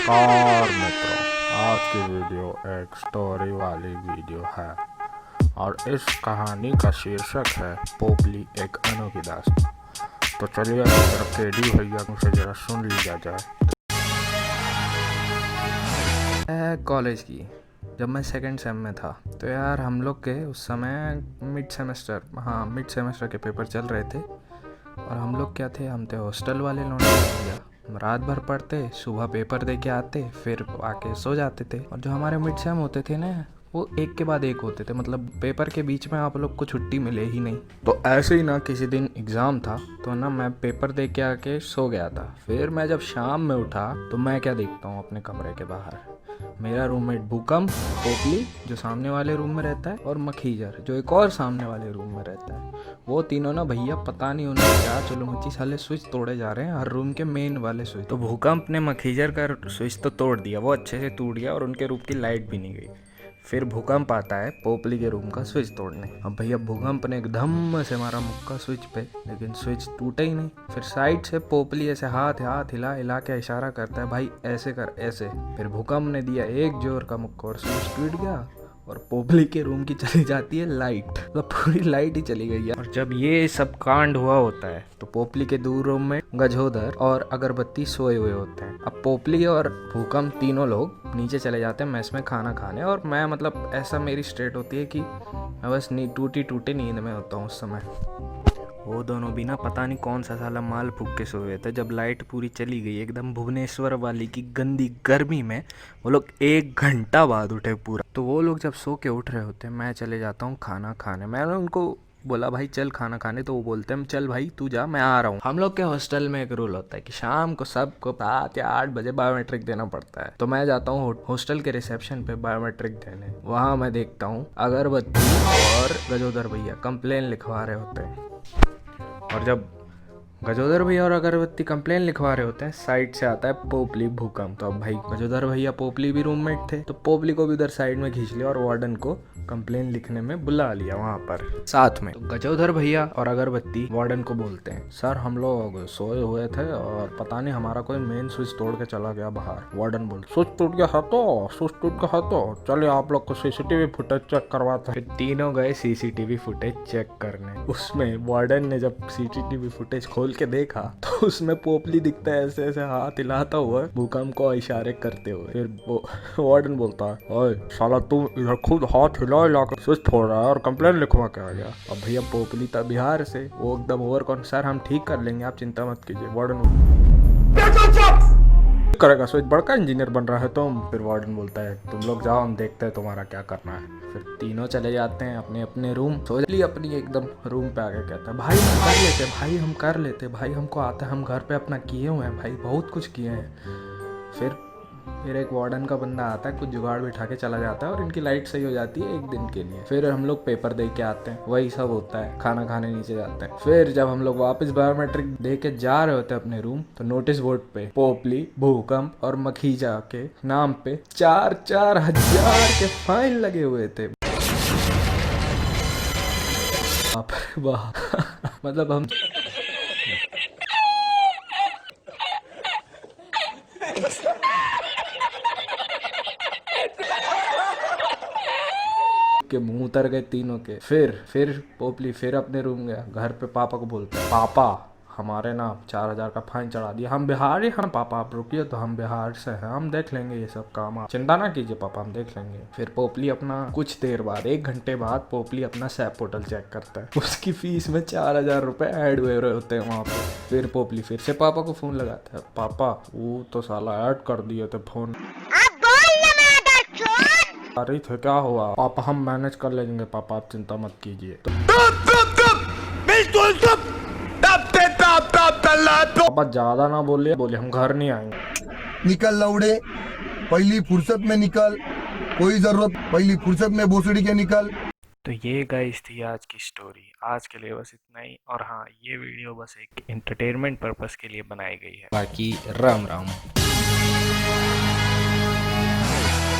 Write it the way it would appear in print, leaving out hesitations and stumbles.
नमस्कार मित्रों, आज की वीडियो एक स्टोरी वाली वीडियो है और इस कहानी का शीर्षक है पोपली एक अनोखी दास्तां। तो चलिए जरा केडी भैया से जरा सुन लिया जाए। कॉलेज की जब मैं सेकंड सेम में था तो यार हम लोग के उस समय मिड सेमेस्टर के पेपर चल रहे थे और हम लोग क्या थे, हम थे हॉस्टल वाले लौंडे भैया। हम रात भर पढ़ते, सुबह पेपर दे के आते, फिर आके सो जाते थे। और जो हमारे मिड सेम होते थे ना, वो एक के बाद एक होते थे, मतलब पेपर के बीच में आप लोग को छुट्टी मिले ही नहीं। तो ऐसे ही ना किसी दिन एग्ज़ाम था तो ना मैं पेपर दे के आके सो गया था। फिर मैं जब शाम में उठा तो मैं क्या देखता हूँ अपने कमरे के बाहर, मेरा रूममेट भूकंप, पोपली जो सामने वाले रूम में रहता है, और मखीजर जो एक और सामने वाले रूम में रहता है। वो तीनों ना भैया पता नहीं उन्हें क्या चलो मची साले स्विच तोड़े जा रहे हैं, हर रूम के मेन वाले स्विच। तो भूकंप ने मखीजर का स्विच तो तोड़ दिया, वो अच्छे से टूट गया और उनके रूम की लाइट भी नहीं गई। फिर भूकंप आता है पोपली के रूम का स्विच तोड़ने। अब भैया भूकंप ने एकदम से मारा मुक्का स्विच पे, लेकिन स्विच टूटा ही नहीं। फिर साइड से पोपली ऐसे हाथ हाथ हिला हिला के इशारा करता है, भाई ऐसे कर ऐसे। फिर भूकंप ने दिया एक जोर का मुक्का और स्विच टूट गया और पोपली के रूम की चली जाती है लाइट, मतलब पूरी लाइट ही चली गई है। और जब ये सब कांड हुआ होता है तो पोपली के दूर रूम में गजोदर और अगरबत्ती सोए हुए होते हैं। अब पोपली और भूकंप तीनों लोग नीचे चले जाते हैं मेस में खाना खाने, और मैं मतलब ऐसा मेरी स्टेट होती है कि मैं बस टूटी टूटे नींद में होता हूँ उस समय। वो दोनों भी ना पता नहीं कौन सा साला माल फूक के सोए थे। जब लाइट पूरी चली गई एकदम भुवनेश्वर वाली की गंदी गर्मी में, वो लोग 1 घंटा बाद उठे पूरा। तो वो लोग जब सो के उठ रहे होते हैं, मैं चले जाता हूँ खाना खाने। मैंने उनको बोला भाई चल खाना खाने, तो वो बोलते हैं चल भाई तू जा मैं आ रहा हूँ। हम लोग के हॉस्टल में एक रूल होता है कि शाम को सबको 7 या 8 बजे बायोमेट्रिक देना पड़ता है। तो मैं जाता हूँ हॉस्टल के रिसेप्शन पे बायोमेट्रिक देने। वहाँ मैं देखता हूँ अगरबत्ती और गजोदर भैया कंप्लेन लिखवा रहे होते हैं। और जब गजोदर भैया और अगरबत्ती कंप्लेन लिखवा रहे होते हैं, साइड से आता है पोपली भूकंप। तो अब भाई गजोदर भैया पोपली भी रूममेट थे, तो पोपली को भी उधर साइड में खींच लिया और वार्डन को कंप्लेन लिखने में बुला लिया वहाँ पर साथ में। तो गजोदर भैया और अगरबत्ती वार्डन को बोलते हैं, सर हम लोग सोए हुए थे और पता नहीं हमारा कोई मेन स्विच तोड़ के चला गया बाहर। वार्डन बोल स्विच टूट गया है तो स्विच टूट गया है तो चलिए आप लोग को सीसीटीवी फुटेज चेक करवाते हैं। तीनों गए सीसीटीवी फुटेज चेक करने। उसमें वार्डन ने जब सीसीटीवी फुटेज खोल के देखा तो उसमें पोपली दिखता है ऐसे ऐसे हाथ हिलाता हुआ भूकंप को इशारे करते हुए। फिर वो वार्डन बोलता है, ओए साला तू इधर खुद हाथ हिला हिला कर स्विच फोड़ रहा है और कंप्लेन लिखवा के आ गया। अब भैया पोपली था बिहार से, वो एकदम ओवर कॉन्फिडेंट, सर हम ठीक कर लेंगे आप चिंता मत कीजिए। वार्डन करेगा स्विच, बड़का इंजीनियर बन रहा है तुम। फिर वार्डन बोलता है तुम लोग जाओ हम देखते हैं तुम्हारा क्या करना है। फिर तीनों चले जाते हैं अपने अपने रूम। सोचली अपनी एकदम रूम पे आके कहता है, भाई हम कर लेते, भाई हम कर लेते, भाई हमको आता है, हम घर पे अपना किए हुए हैं भाई, बहुत कुछ किए हैं। फिर एक वार्डन का बंदा आता है, कुछ जुगाड़ बिठा के चला जाता है और इनकी लाइट सही हो जाती है 1 दिन के लिए। फिर हम लोग पेपर दे के आते हैं, वही सब होता है, खाना खाने नीचे जाते हैं। फिर जब हम लोग वापस बायोमेट्रिक दे के जा रहे होते हैं अपने रूम, तो नोटिस बोर्ड पे पोपली, भूकंप और मखीजा के नाम पे 4-4 हजार के फाइन लगे हुए थे। बाप रे बाप मतलब हम के मुंह उतर गए तीनों के। फिर पोपली फिर अपने रूम गया, घर पे पापा को बोलता है, पापा हमारे ना 4,000 का फाइन चढ़ा दिया, हम बिहार ही हैं पापा, आप रुकिए तो हम बिहार से हैं, हम देख लेंगे ये सब काम, आप चिंता ना कीजिए पापा हम देख लेंगे। फिर पोपली अपना कुछ देर बाद 1 घंटे बाद पोपली अपना सैप पोर्टल चेक करता है, उसकी फीस में 4,000 रुपए ऐड हुए रहे होते हैं वहाँ पे। फिर पोपली फिर से पापा को फोन लगाता है, पापा वो तो साला ऐड कर दिए थे फोन। अरे थे क्या हुआ पापा, हम मैनेज कर लेंगे पापा आप चिंता मत कीजिए। पापा ज्यादा ना बोले हम घर नहीं आएंगे। निकल लौड़े, पहली फुर्सत में निकल, कोई जरूरत पहली फुर्सत में भोसड़ी के निकल। तो ये गाइस थी आज की स्टोरी। आज के लिए बस इतना ही। और हाँ, ये वीडियो बस एक एंटरटेनमेंट पर्पस के लिए बनाई गई है, बाकी राम राम।